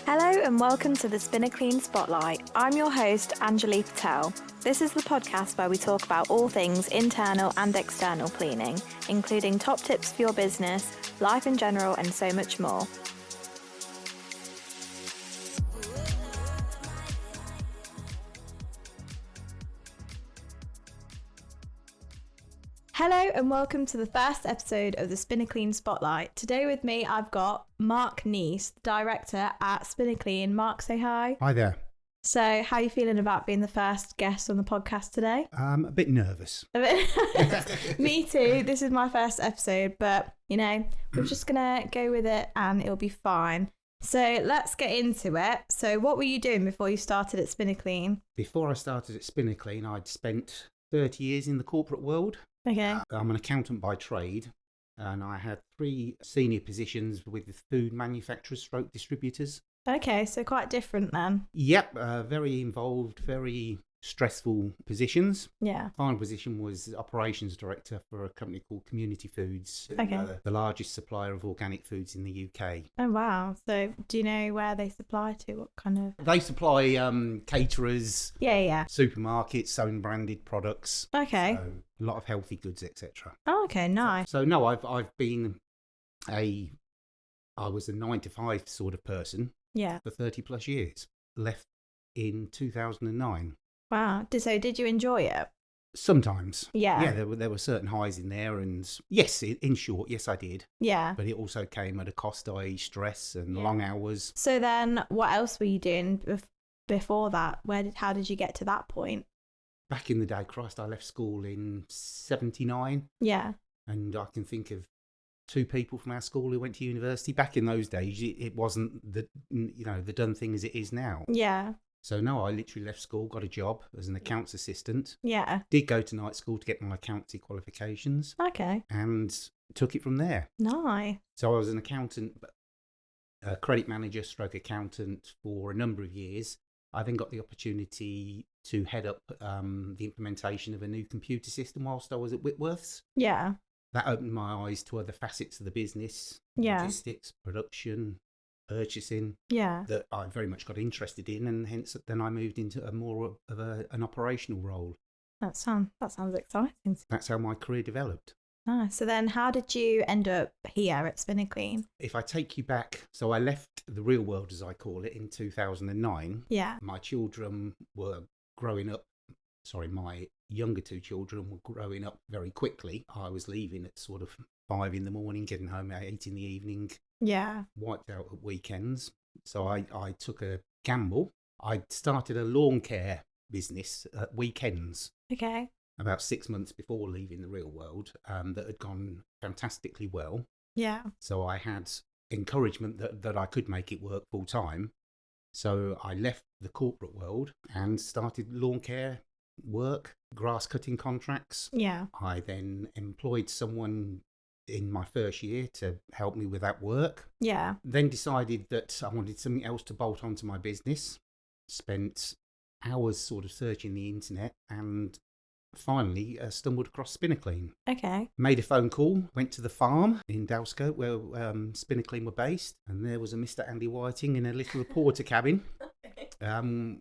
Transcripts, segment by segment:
Hello and welcome to the Spinaclean Spotlight. I'm your host, Anjali Patel. This is the podcast where we talk about all things internal and external cleaning, including top tips for your business, life in general, and so much more. Hello and welcome to the first episode of the Spinaclean Spotlight. Today with me, I've got Mark Neese, director at Spinaclean. Mark, say hi. Hi there. So, how are you feeling about being the first guest on the podcast today? A bit nervous. Me too. This is my first episode, but, we're just going to go with it and it'll be fine. So, let's get into it. So, what were you doing before you started at Spinaclean? Before I started at Spinaclean, I'd spent 30 years in the corporate world. Okay. I'm an accountant by trade, and I had 3 senior positions with the food manufacturers stroke distributors. Okay, so quite different then. Yep, very involved, very stressful positions. Yeah. Final position was operations director for a company called Community Foods, Okay. The largest supplier of organic foods in the UK. Oh, wow. So do you know where they supply to? What kind of... They supply caterers, Yeah. supermarkets, own branded products. Okay. So a lot of healthy goods, etc. Oh, okay, nice. So no, I've been I was a 9 to 5 sort of person Yeah. for 30 plus years. Left in 2009. Wow. So did you enjoy it? Sometimes. Yeah. Yeah, there were certain highs in there, and yes, in short, yes, I did. Yeah. But it also came at a cost, i.e. stress and long hours. So then what else were you doing before that? How did you get to that point? Back in the day, Christ, I left school in 79. Yeah. And I can think of 2 people from our school who went to university. Back in those days, it wasn't the done thing as it is now. Yeah. So no, I literally left school, got a job as an accounts assistant. Yeah. Did go to night school to get my accountancy qualifications. Okay. And took it from there. Nice. So I was an accountant, a credit manager stroke accountant for a number of years. I then got the opportunity to head up the implementation of a new computer system whilst I was at Whitworth's. Yeah. That opened my eyes to other facets of the business, Yeah. logistics, production, purchasing, Yeah. that I very much got interested in, and hence then I moved into a more of an operational role. That sounds exciting. That's how my career developed. Nice. So then how did you end up here at Spinaclean? If I take you back, so I left the real world, as I call it, in 2009. Yeah. My children were growing up. Sorry, my younger 2 children were growing up very quickly. I was leaving at sort of 5 in the morning, getting home at 8 in the evening. Yeah. Wiped out at weekends. So I took a gamble. I started a lawn care business at weekends Okay. about 6 months before leaving the real world, that had gone fantastically well. Yeah. So I had encouragement that I could make it work full time. So I left the corporate world and started lawn care work, grass cutting contracts. Yeah. I then employed someone in my first year to help me with that work. Yeah. Then decided that I wanted something else to bolt onto my business. Spent hours sort of searching the internet and finally stumbled across Spinaclean. Okay. Made a phone call, went to the farm in Dalscote where Spinaclean were based, and there was a Mr. Andy Whiting in a little reporter cabin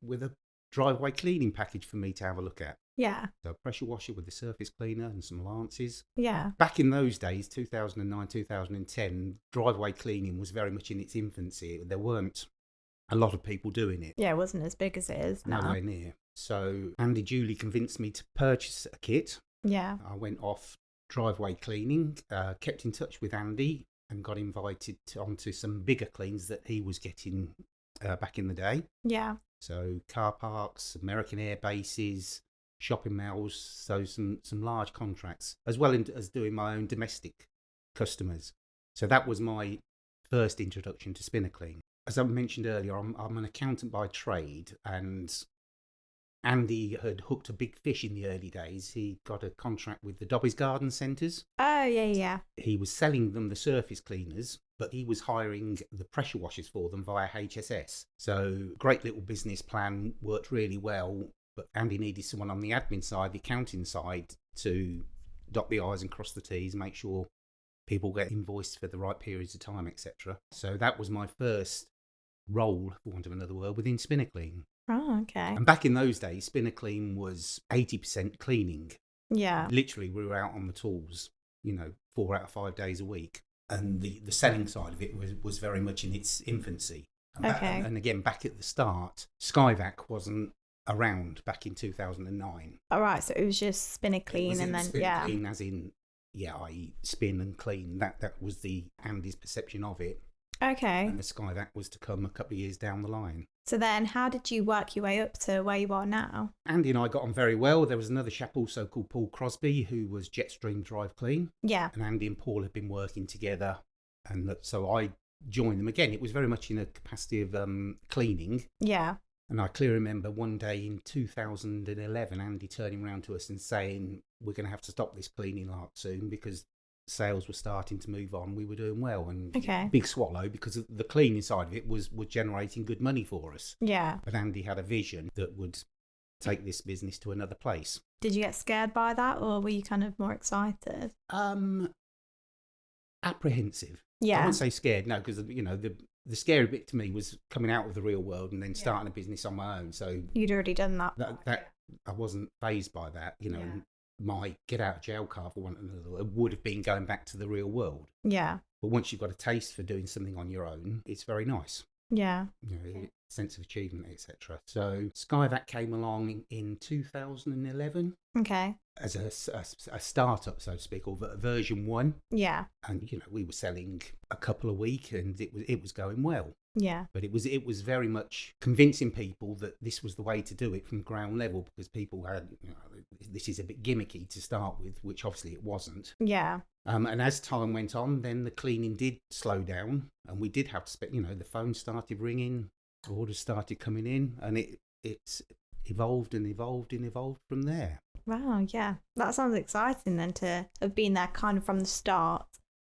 with a driveway cleaning package for me to have a look at. Yeah. So a pressure washer with a surface cleaner and some lances. Yeah. Back in those days, 2009, 2010, driveway cleaning was very much in its infancy. There weren't a lot of people doing it. Yeah, it wasn't as big as it is now. Nowhere near. So Andy duly convinced me to purchase a kit. Yeah. I went off driveway cleaning, kept in touch with Andy and got invited onto some bigger cleans that he was getting back in the day. Yeah. So car parks, American air bases, shopping malls, so some large contracts, as well as doing my own domestic customers. So that was my first introduction to Spinaclean. As I mentioned earlier, I'm an accountant by trade, and Andy had hooked a big fish in the early days. He got a contract with the Dobbies Garden Centres. Oh, yeah. He was selling them the surface cleaners, but he was hiring the pressure washers for them via HSS. So great little business plan, worked really well, but Andy needed someone on the admin side, the accounting side, to dot the I's and cross the T's, make sure people get invoiced for the right periods of time, etc. So that was my first role, for want of another word, within Spinaclean. Oh, okay. And back in those days, Spinaclean was 80% cleaning. Yeah. Literally, we were out on the tools, 4 out of 5 days a week. And the selling side of it was very much in its infancy. Okay. And again, back at the start, Skyvac wasn't around back in 2009. All right, so it was just Spinaclean and then, Spinaclean as in, i.e. spin and clean. That was Andy's perception of it. Okay. And the Skyvac was to come a couple of years down the line. So then how did you work your way up to where you are now? Andy and I got on very well. There was another chap also called Paul Crosby, who was Jetstream Drive Clean. Yeah. And Andy and Paul had been working together. And so I joined them again. It was very much in a capacity of cleaning. Yeah. And I clearly remember one day in 2011, Andy turning around to us and saying, we're going to have to stop this cleaning lark soon because sales were starting to move on. We were doing well. And big swallow because the cleaning side of it was generating good money for us. Yeah. But Andy had a vision that would take this business to another place. Did you get scared by that or were you kind of more excited? Apprehensive. Yeah. I wouldn't say scared, no, because, the scary bit to me was coming out of the real world and then starting a business on my own. So you'd already done that. That I wasn't fazed by that, My get out of jail card, for want of another word, would have been going back to the real world. Yeah. But once you've got a taste for doing something on your own, it's very nice. Yeah. Sense of achievement, etc. So Skyvac came along in 2011. Okay. As a startup, so to speak, or version 1. Yeah. And we were selling a couple a week, and it was going well. Yeah. But it was very much convincing people that this was the way to do it from ground level, because people had this is a bit gimmicky to start with, which obviously it wasn't. Yeah. And as time went on, then the cleaning did slow down, and we did have to spend. The phone started ringing, orders started coming in, and it's evolved and evolved and evolved from there. Wow, yeah. That sounds exciting then to have been there kind of from the start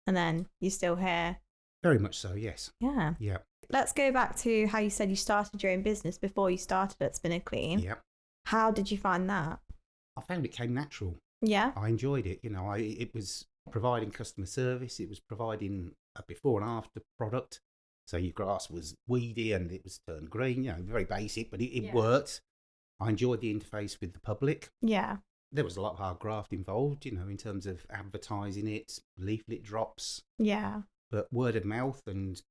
and then you're still here. Very much so, yes. Yeah. Yeah. Let's go back to how you said you started your own business before you started at Spinaclean. Yeah. How did you find that? I found it came natural. Yeah. I enjoyed it. It was providing customer service. It was providing a before and after product. So your grass was weedy and it was turned green, very basic, but it worked. I enjoyed the interface with the public. Yeah. There was a lot of hard graft involved, in terms of advertising it, leaflet drops. Yeah. But word of mouth and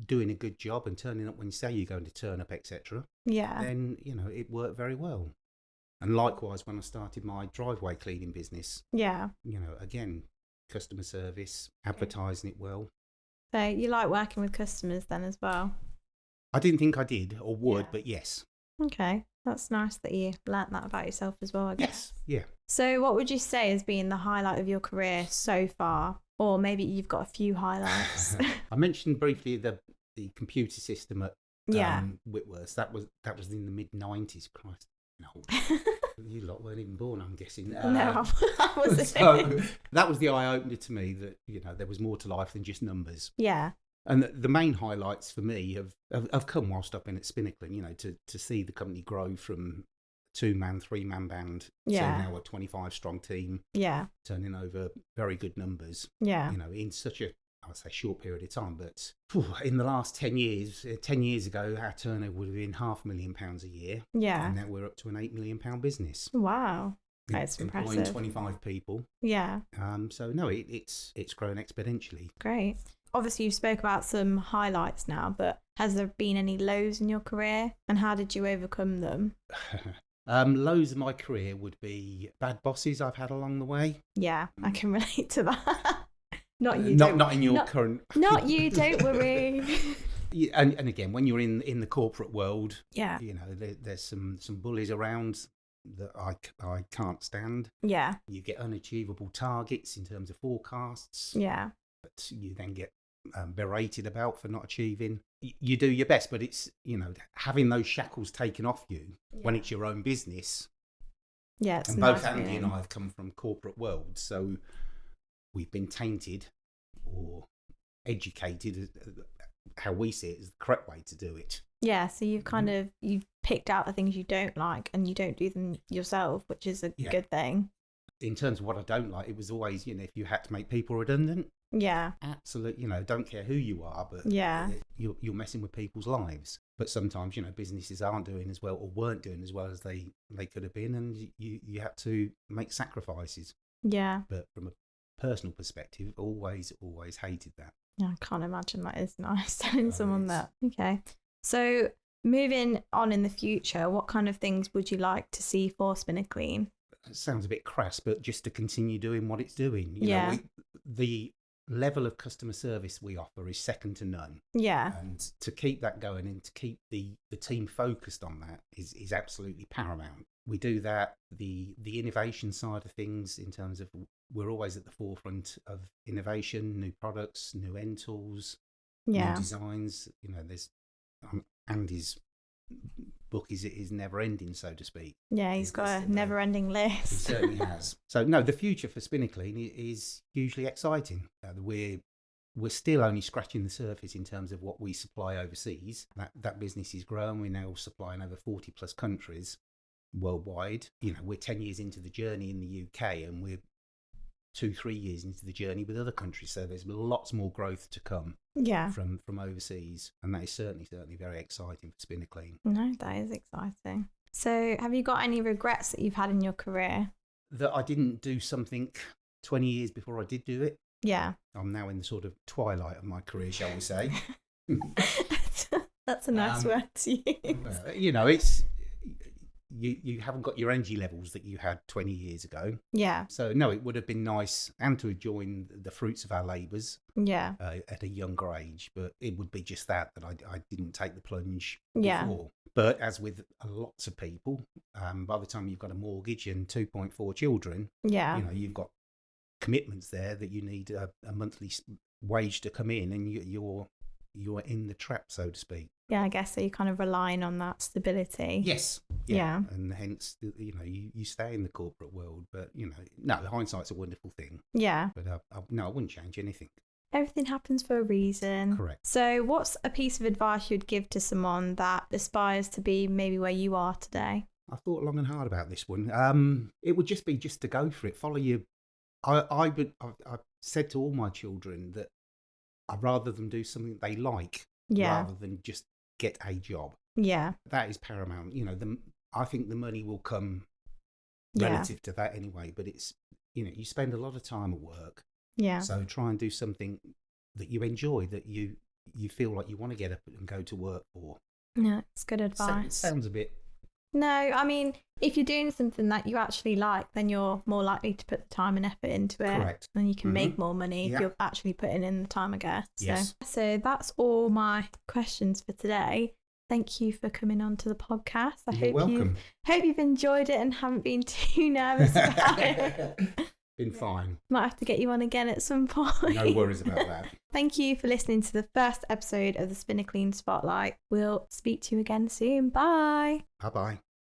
doing a good job and turning up when you say you're going to turn up, etc. Yeah. Then, it worked very well. And likewise, when I started my driveway cleaning business, yeah. Again, customer service, advertising it well. So you like working with customers then as well? I didn't think I did or would, but yes. Okay. That's nice that you learnt that about yourself as well, I guess. Yes, yeah. So what would you say has been the highlight of your career so far? Or maybe you've got a few highlights. I mentioned briefly the computer system at Whitworth. That was in the mid-90s. Christ, no. You lot weren't even born, I'm guessing. No, I wasn't. So that was the eye-opener to me that, there was more to life than just numbers. Yeah. And the main highlights for me have come whilst I've been at Spinaclean, to see the company grow from a 2-man, 3-man band to now a 25-strong team. Yeah. Turning over very good numbers. Yeah. In such a, I would say, short period of time. But in the last 10 years, 10 years ago, our turnover would have been £500,000 a year. Yeah. And now we're up to an £8 million business. Wow. That's impressive. Employing 25 people. Yeah. So no, it's grown exponentially. Great. Obviously, you spoke about some highlights now, but has there been any lows in your career and how did you overcome them? Lows of my career would be bad bosses I've had along the way. Yeah, I can relate to that. Not you. Not in your current. Not you. Don't worry. Yeah, and again, when you're in the corporate world, yeah, there's some bullies around that I can't stand. Yeah, you get unachievable targets in terms of forecasts. Yeah, but you then get berated about for not achieving. You do your best, but it's having those shackles taken off you when it's your own business. Yeah, and both Andy and I have come from corporate worlds, so we've been tainted or educated. How we see it is the correct way to do it. Yeah, so you've kind of you've picked out the things you don't like and you don't do them yourself, which is a good thing. In terms of what I don't like, it was always if you had to make people redundant. Yeah. Absolutely, don't care who you are, but Yeah. you're messing with people's lives. But sometimes, businesses aren't doing as well or weren't doing as well as they could have been, and you have to make sacrifices. Yeah. But from a personal perspective, always hated that. Yeah, I can't imagine that is nice telling No, someone that. Okay. So moving on in the future, what kind of things would you like to see for Spinaclean? It sounds a bit crass, but just to continue doing what it's doing. Yeah. The level of customer service we offer is second to none. Yeah. And to keep that going and to keep the team focused on that is absolutely paramount. We do that, the innovation side of things, in terms of we're always at the forefront of innovation, new products, new end tools, Yeah. new designs. There's Andy's book is never ending, so to speak. Yeah, he's got a never ending list. He certainly has. So no, the future for Spinaclean is hugely exciting. We're still only scratching the surface in terms of what we supply overseas. That business is growing. We're now supplying over 40 plus countries worldwide. We're 10 years into the journey in the UK, and we're 2-3 years into the journey with other countries. So there's lots more growth to come. Yeah. From overseas, and that is certainly very exciting for Spinaclean. No, that is exciting. So have you got any regrets that you've had in your career? That I didn't do something 20 years before I did do it. Yeah. I'm now in the sort of twilight of my career, shall we say. That's a nice word to use. It's you haven't got your energy levels that you had 20 years ago. Yeah. So no, it would have been nice and to join the fruits of our labours. Yeah. At a younger age, but it would be just that I didn't take the plunge Yeah. before. But as with lots of people, by the time you've got a mortgage and 2.4 children, Yeah. You've got commitments there that you need a monthly wage to come in, and you're in the trap, so to speak. Yeah, I guess so. You're kind of relying on that stability. Yes. Yeah. And hence, you stay in the corporate world, but no, hindsight's a wonderful thing. Yeah. But no, I wouldn't change anything. Everything happens for a reason. Correct. So what's a piece of advice you'd give to someone that aspires to be maybe where you are today? I thought long and hard about this one. It would just be to go for it. Follow your... I've said to all my children that I'd rather them do something they like rather than just get a job. Yeah. That is paramount. I think the money will come relative to that anyway, but it's, you spend a lot of time at work. Yeah. So try and do something that you enjoy, that you feel like you want to get up and go to work for. Yeah, it's good advice. It sounds a bit... No, I mean, if you're doing something that you actually like, then you're more likely to put the time and effort into it. Correct. And you can make more money if you're actually putting in the time, I guess. Yes. So that's all my questions for today. Thank you for coming on to the podcast. You're welcome. Hope you've enjoyed it and haven't been too nervous about it. Been fine. Might have to get you on again at some point. No worries about that. Thank you for listening to the first episode of the Spinaclean Spotlight. We'll speak to you again soon. Bye. Bye-bye.